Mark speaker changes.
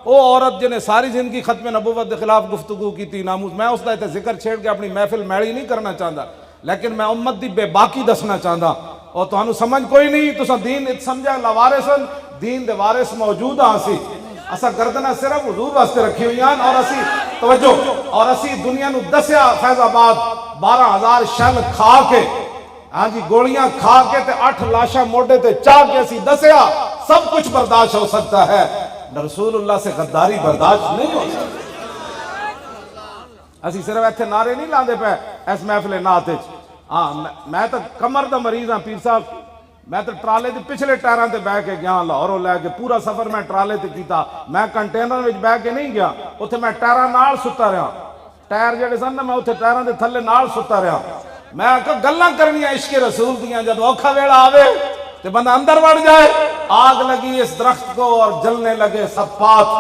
Speaker 1: वो औरत जिन्हें सारी जिंदगी खत्म नबूवत के खिलाफ गुफ्तगू की थी नामूस, मैं उसका इतने जिक्र छेड़ के अपनी महफिल मैली नहीं करना चाहता, लेकिन मैं उम्मत की बेबाकी दसना चाहता। और तुहानू समझ कोई नहीं, तुसा दीन समझा लावारिसन, दीन दे वारिस मौजूद हाँ असी। असा गर्दना सिर्फ हुजूर वास्ते रखी हुई हैं। और असी तवज्जो, और असी दुनिया नू दसिया फैजाबाद 12,000 शल खा के, हाँ जी गोलियां खा के ते 8 लाशा मोढे ते चाह के असी दसिया सब कुछ बर्दाश्त हो सकता है, रसूलुल्लाह से गद्दारी बर्दाश्त नहीं हो सकती। असी सिर्फ इतने नारे नहीं लाते पे इस महफिल नात। हाँ मैं तो कमर का मरीज हाँ पीर साहब, मैं तो ट्राले के पिछले टायरों से बह के गया लाहौरों लैके, पूरा सफर मैं ट्राले से किया। मैं कंटेनर में बह के नहीं गया, उत्थे मैं टायरों नाल सुता रहा, टायर जेडे सन ना मैं उत्थे टायरों के थले नाल सुता रहा। मैं आखा गल्लां करनियां इश्क रसूल दियां, जब औखा वेला आवे तो बंदा अंदर बढ़ जाए। आग लगी इस दरख्त को और जलने लगे सब पात।